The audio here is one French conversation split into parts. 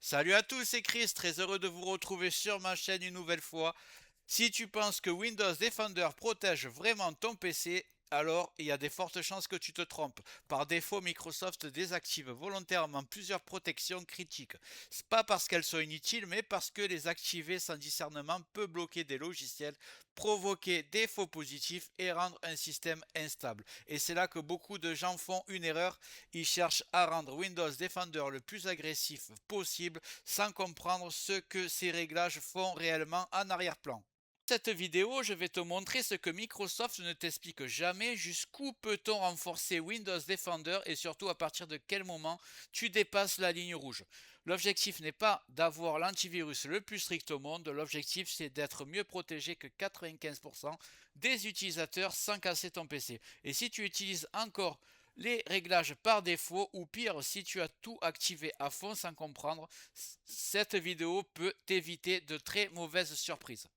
Salut à tous, c'est Chris, très heureux de vous retrouver sur ma chaîne une nouvelle fois. Si tu penses que Windows Defender protège vraiment ton PC, alors il y a des fortes chances que tu te trompes. Par défaut, Microsoft désactive volontairement plusieurs protections critiques. C'est pas parce qu'elles sont inutiles, mais parce que les activer sans discernement peut bloquer des logiciels, provoquer des faux positifs et rendre un système instable. Et c'est là que beaucoup de gens font une erreur. Ils cherchent à rendre Windows Defender le plus agressif possible sans comprendre ce que ces réglages font réellement en arrière-plan. Dans cette vidéo, je vais te montrer ce que Microsoft ne t'explique jamais, jusqu'où peut-on renforcer Windows Defender et surtout à partir de quel moment tu dépasses la ligne rouge. L'objectif n'est pas d'avoir l'antivirus le plus strict au monde, l'objectif c'est d'être mieux protégé que 95% des utilisateurs sans casser ton PC. Et si tu utilises encore les réglages par défaut ou pire si tu as tout activé à fond sans comprendre, cette vidéo peut t'éviter de très mauvaises surprises.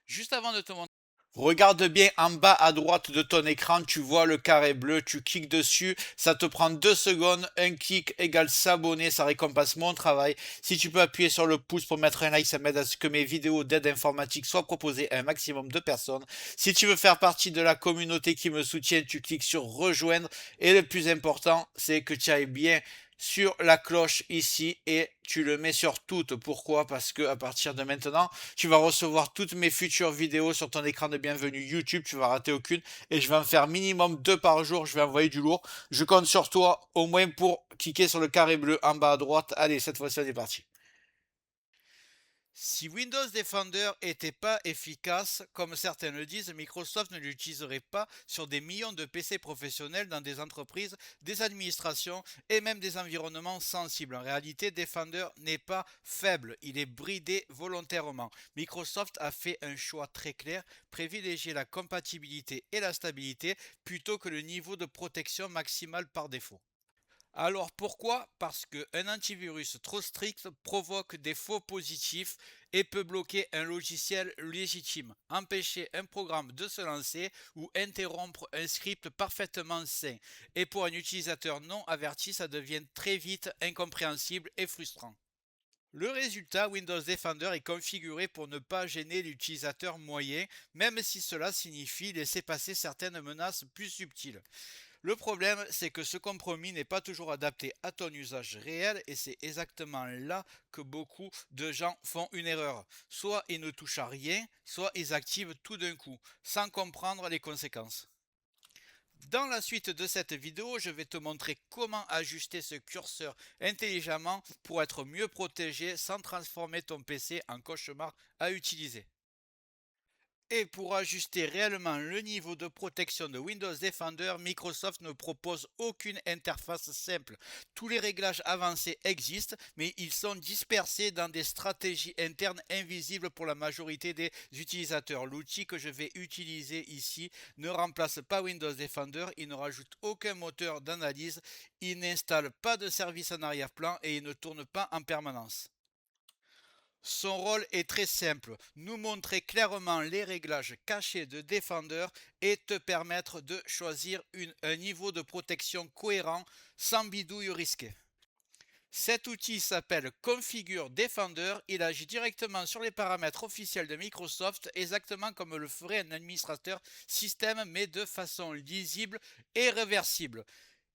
Juste avant de te montrer, regarde bien en bas à droite de ton écran, tu vois le carré bleu, tu cliques dessus, ça te prend 2 secondes, un clic égale s'abonner, ça récompense mon travail. Si tu peux appuyer sur le pouce pour mettre un like, ça m'aide à ce que mes vidéos d'aide informatique soient proposées à un maximum de personnes. Si tu veux faire partie de la communauté qui me soutient, tu cliques sur rejoindre et le plus important, c'est que tu ailles bien sur la cloche ici et tu le mets sur toutes. Pourquoi? Parce que à partir de maintenant, tu vas recevoir toutes mes futures vidéos sur ton écran de bienvenue YouTube. Tu vas rater aucune et je vais en faire minimum 2 par jour. Je vais envoyer du lourd. Je compte sur toi au moins pour cliquer sur le carré bleu en bas à droite. Allez, cette fois-ci, on est parti. Si Windows Defender n'était pas efficace, comme certains le disent, Microsoft ne l'utiliserait pas sur des millions de PC professionnels dans des entreprises, des administrations et même des environnements sensibles. En réalité, Defender n'est pas faible, il est bridé volontairement. Microsoft a fait un choix très clair, privilégier la compatibilité et la stabilité plutôt que le niveau de protection maximale par défaut. Alors pourquoi? Parce qu'un antivirus trop strict provoque des faux positifs et peut bloquer un logiciel légitime, empêcher un programme de se lancer ou interrompre un script parfaitement sain. Et pour un utilisateur non averti, ça devient très vite incompréhensible et frustrant. Le résultat, Windows Defender est configuré pour ne pas gêner l'utilisateur moyen, même si cela signifie laisser passer certaines menaces plus subtiles. Le problème, c'est que ce compromis n'est pas toujours adapté à ton usage réel et c'est exactement là que beaucoup de gens font une erreur. Soit ils ne touchent à rien, soit ils activent tout d'un coup, sans comprendre les conséquences. Dans la suite de cette vidéo, je vais te montrer comment ajuster ce curseur intelligemment pour être mieux protégé sans transformer ton PC en cauchemar à utiliser. Et pour ajuster réellement le niveau de protection de Windows Defender, Microsoft ne propose aucune interface simple. Tous les réglages avancés existent, mais ils sont dispersés dans des stratégies internes invisibles pour la majorité des utilisateurs. L'outil que je vais utiliser ici ne remplace pas Windows Defender, il ne rajoute aucun moteur d'analyse, il n'installe pas de service en arrière-plan et il ne tourne pas en permanence. Son rôle est très simple, nous montrer clairement les réglages cachés de Defender et te permettre de choisir un niveau de protection cohérent sans bidouille risquée. Cet outil s'appelle Configure Defender, il agit directement sur les paramètres officiels de Microsoft, exactement comme le ferait un administrateur système, mais de façon lisible et réversible.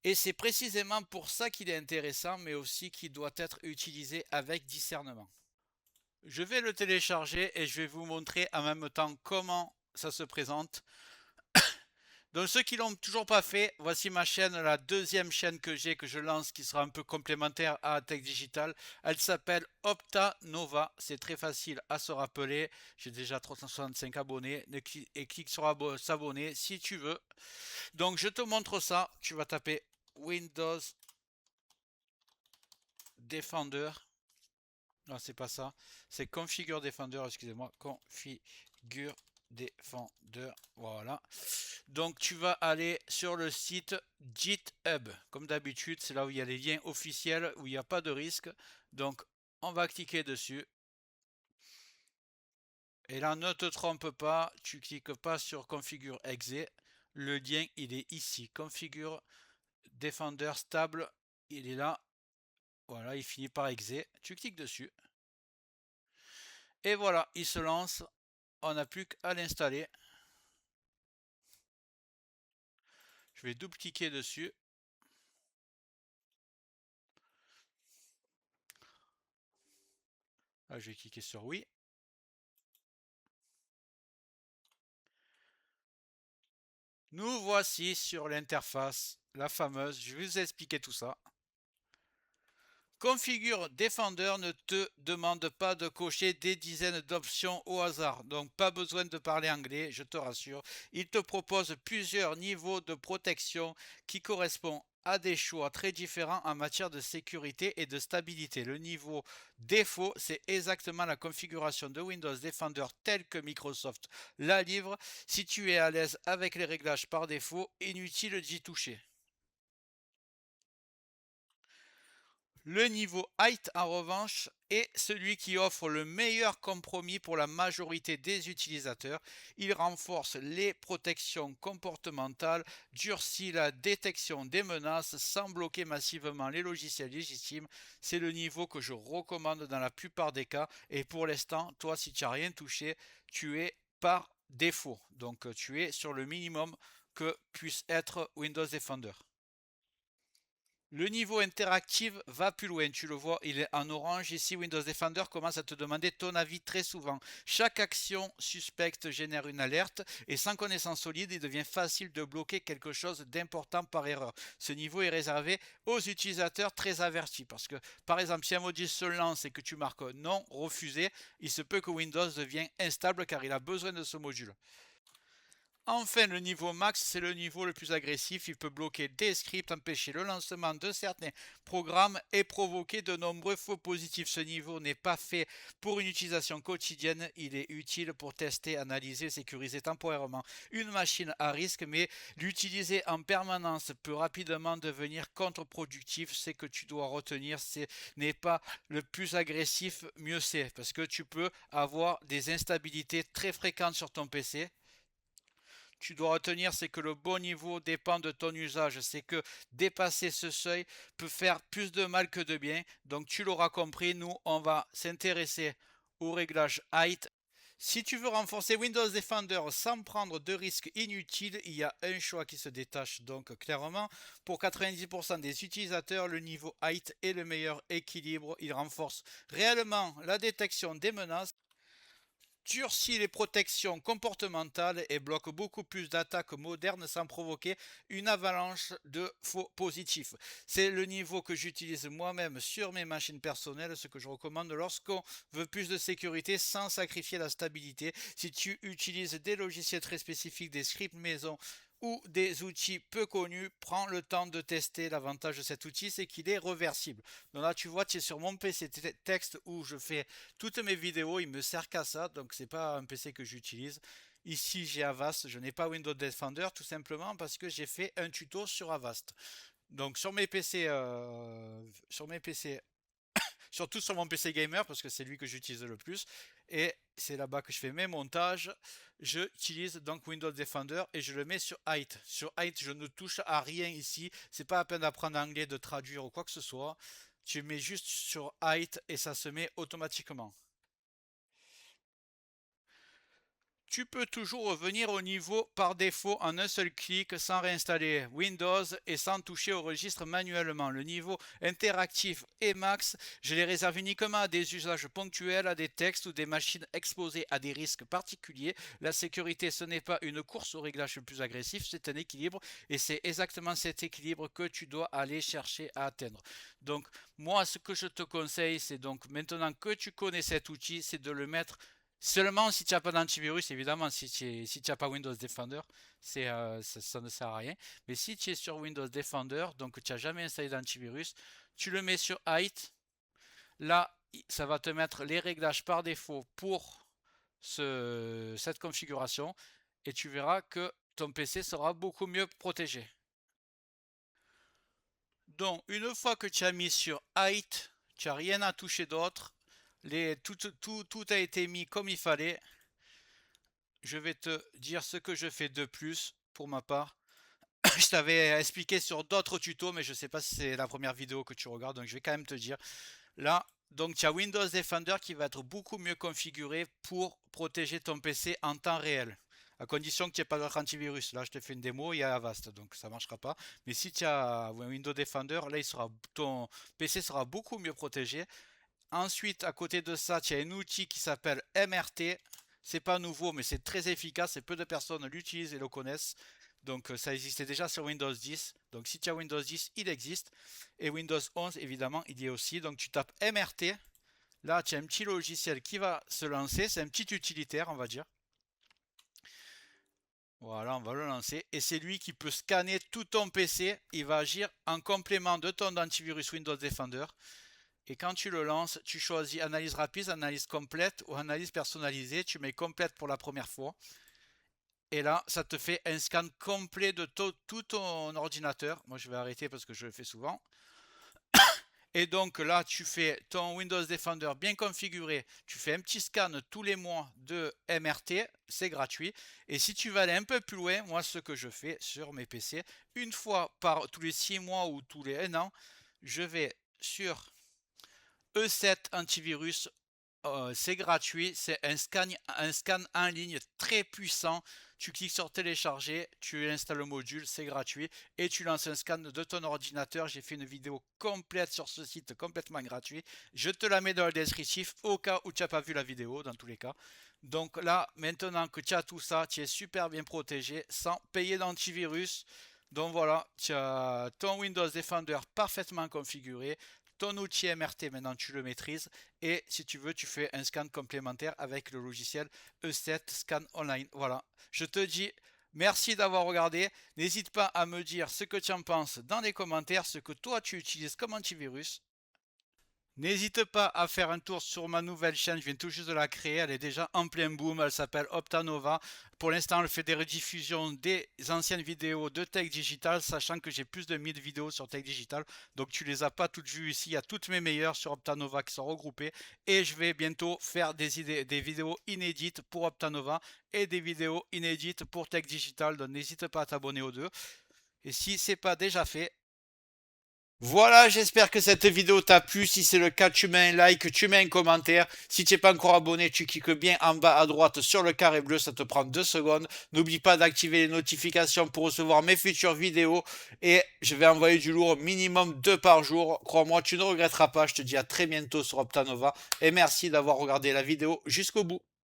Et c'est précisément pour ça qu'il est intéressant, mais aussi qu'il doit être utilisé avec discernement. Je vais le télécharger et je vais vous montrer en même temps comment ça se présente. Donc ceux qui l'ont toujours pas fait, voici ma chaîne, la deuxième chaîne que j'ai, que je lance, qui sera un peu complémentaire à Tech Digital. Elle s'appelle Opta Nova. C'est très facile à se rappeler. J'ai déjà 365 abonnés. Et clique sur s'abonner si tu veux. Donc je te montre ça. Tu vas taper Windows Defender. Non, c'est pas ça. C'est Configure Defender, excusez-moi. Configure Defender. Voilà. Donc, tu vas aller sur le site GitHub. Comme d'habitude, c'est là où il y a les liens officiels, où il n'y a pas de risque. Donc, on va cliquer dessus. Et là, ne te trompe pas, tu cliques pas sur Configure Exe. Le lien, il est ici. Configure Defender stable, il est là. Voilà, il finit par exe. Tu cliques dessus. Et voilà, il se lance. On n'a plus qu'à l'installer. Je vais double-cliquer dessus. Là, je vais cliquer sur oui. Nous voici sur l'interface, la fameuse. Je vais vous expliquer tout ça. Configure Defender ne te demande pas de cocher des dizaines d'options au hasard, donc pas besoin de parler anglais, je te rassure. Il te propose plusieurs niveaux de protection qui correspondent à des choix très différents en matière de sécurité et de stabilité. Le niveau défaut, c'est exactement la configuration de Windows Defender telle que Microsoft la livre. Si tu es à l'aise avec les réglages par défaut, inutile d'y toucher. Le niveau height, en revanche, est celui qui offre le meilleur compromis pour la majorité des utilisateurs. Il renforce les protections comportementales, durcit la détection des menaces sans bloquer massivement les logiciels légitimes. C'est le niveau que je recommande dans la plupart des cas. Et pour l'instant, toi, si tu n'as rien touché, tu es par défaut. Donc, tu es sur le minimum que puisse être Windows Defender. Le niveau interactif va plus loin, tu le vois, il est en orange. Ici, Windows Defender commence à te demander ton avis très souvent. Chaque action suspecte génère une alerte et sans connaissance solide, il devient facile de bloquer quelque chose d'important par erreur. Ce niveau est réservé aux utilisateurs très avertis parce que, par exemple, si un module se lance et que tu marques non, refusé, il se peut que Windows devienne instable car il a besoin de ce module. Enfin, le niveau max, c'est le niveau le plus agressif. Il peut bloquer des scripts, empêcher le lancement de certains programmes et provoquer de nombreux faux positifs. Ce niveau n'est pas fait pour une utilisation quotidienne. Il est utile pour tester, analyser, sécuriser temporairement une machine à risque, mais l'utiliser en permanence peut rapidement devenir contre-productif. C'est que tu dois retenir, ce n'est pas le plus agressif, mieux c'est, parce que tu peux avoir des instabilités très fréquentes sur ton PC. Tu dois retenir, c'est que le bon niveau dépend de ton usage. C'est que dépasser ce seuil peut faire plus de mal que de bien. Donc tu l'auras compris, nous, on va s'intéresser au réglage height. Si tu veux renforcer Windows Defender sans prendre de risques inutiles, il y a un choix qui se détache donc clairement. Pour 90% des utilisateurs, le niveau height est le meilleur équilibre. Il renforce réellement la détection des menaces, durcit les protections comportementales et bloque beaucoup plus d'attaques modernes sans provoquer une avalanche de faux positifs. C'est le niveau que j'utilise moi-même sur mes machines personnelles, ce que je recommande lorsqu'on veut plus de sécurité sans sacrifier la stabilité. Si tu utilises des logiciels très spécifiques, des scripts maison ou des outils peu connus, prends le temps de tester. L'avantage de cet outil, c'est qu'il est réversible. Donc là, tu vois, tu es sur mon PC texte où je fais toutes mes vidéos, il me sert qu'à ça, donc c'est pas un PC que j'utilise. Ici, j'ai Avast, je n'ai pas Windows Defender tout simplement parce que j'ai fait un tuto sur Avast. Donc sur mes PC surtout sur mon PC gamer parce que c'est lui que j'utilise le plus et c'est là-bas que je fais mes montages. J'utilise donc Windows Defender et je le mets sur height. Sur height, je ne touche à rien ici. C'est pas la peine d'apprendre anglais, de traduire ou quoi que ce soit. Tu mets juste sur height et ça se met automatiquement. Tu peux toujours revenir au niveau par défaut en un seul clic sans réinstaller Windows et sans toucher au registre manuellement. Le niveau interactif et max, je les réserve uniquement à des usages ponctuels, à des textes ou des machines exposées à des risques particuliers. La sécurité, ce n'est pas une course au réglage le plus agressif, c'est un équilibre et c'est exactement cet équilibre que tu dois aller chercher à atteindre. Donc moi, ce que je te conseille, c'est donc maintenant que tu connais cet outil, c'est de le mettre seulement si tu n'as pas d'antivirus, évidemment, si tu n'as pas Windows Defender, ça ne sert à rien. Mais si tu es sur Windows Defender, donc tu n'as jamais installé d'antivirus, tu le mets sur height. Là, ça va te mettre les réglages par défaut pour cette configuration. Et tu verras que ton PC sera beaucoup mieux protégé. Donc, une fois que tu as mis sur height, tu n'as rien à toucher d'autre. Tout a été mis comme il fallait. Je vais te dire ce que je fais de plus pour ma part. je t'avais expliqué sur d'autres tutos, mais je sais pas si c'est la première vidéo que tu regardes, donc je vais quand même te dire. Là, donc tu as Windows Defender qui va être beaucoup mieux configuré pour protéger ton PC en temps réel. À condition que tu n'aies pas d'autre antivirus. Là, je te fais une démo, il y a Avast, donc ça ne marchera pas. Mais si tu as Windows Defender, là, ton PC sera beaucoup mieux protégé. Ensuite, à côté de ça, tu as un outil qui s'appelle MRT. C'est pas nouveau, mais c'est très efficace et peu de personnes l'utilisent et le connaissent. Donc ça existait déjà sur Windows 10. Donc si tu as Windows 10, il existe. Et Windows 11, évidemment, il y est aussi. Donc tu tapes MRT. Là, tu as un petit logiciel qui va se lancer. C'est un petit utilitaire, on va dire. Voilà, on va le lancer. Et c'est lui qui peut scanner tout ton PC. Il va agir en complément de ton antivirus Windows Defender. Et quand tu le lances, tu choisis analyse rapide, analyse complète ou analyse personnalisée. Tu mets complète pour la première fois. Et là, ça te fait un scan complet de tout ton ordinateur. Moi, je vais arrêter parce que je le fais souvent. Et donc là, tu fais ton Windows Defender bien configuré. Tu fais un petit scan tous les mois de MRT. C'est gratuit. Et si tu veux aller un peu plus loin, moi, ce que je fais sur mes PC, une fois par tous les 6 mois ou tous les 1 an, je vais sur E7 antivirus. C'est gratuit, c'est un scan en ligne très puissant. Tu cliques sur télécharger, tu installes le module, c'est gratuit et tu lances un scan de ton ordinateur. J'ai fait une vidéo complète sur ce site, complètement gratuit. Je te la mets dans le descriptif au cas où tu n'as pas vu la vidéo, dans tous les cas. Donc là, maintenant que tu as tout ça, tu es super bien protégé sans payer d'antivirus. Donc voilà, tu as ton Windows Defender parfaitement configuré. Ton outil MRT, maintenant tu le maîtrises. Et si tu veux, tu fais un scan complémentaire avec le logiciel E7 Scan Online. Voilà. Je te dis merci d'avoir regardé. N'hésite pas à me dire ce que tu en penses dans les commentaires, ce que toi tu utilises comme antivirus. N'hésite pas à faire un tour sur ma nouvelle chaîne, je viens tout juste de la créer, elle est déjà en plein boom, elle s'appelle Optanova. Pour l'instant, elle fait des rediffusions des anciennes vidéos de Tech Digital, sachant que j'ai plus de 1000 vidéos sur Tech Digital, donc tu les as pas toutes vues ici, il y a toutes mes meilleures sur Optanova qui sont regroupées. Et je vais bientôt faire des vidéos inédites pour Optanova et des vidéos inédites pour Tech Digital, donc n'hésite pas à t'abonner aux deux. Et si ce n'est pas déjà fait, voilà, j'espère que cette vidéo t'a plu. Si c'est le cas, tu mets un like, tu mets un commentaire. Si tu n'es pas encore abonné, tu cliques bien en bas à droite sur le carré bleu, ça te prend 2 secondes. N'oublie pas d'activer les notifications pour recevoir mes futures vidéos. Et je vais envoyer du lourd minimum 2 par jour. Crois-moi, tu ne regretteras pas. Je te dis à très bientôt sur Optanova. Et merci d'avoir regardé la vidéo jusqu'au bout.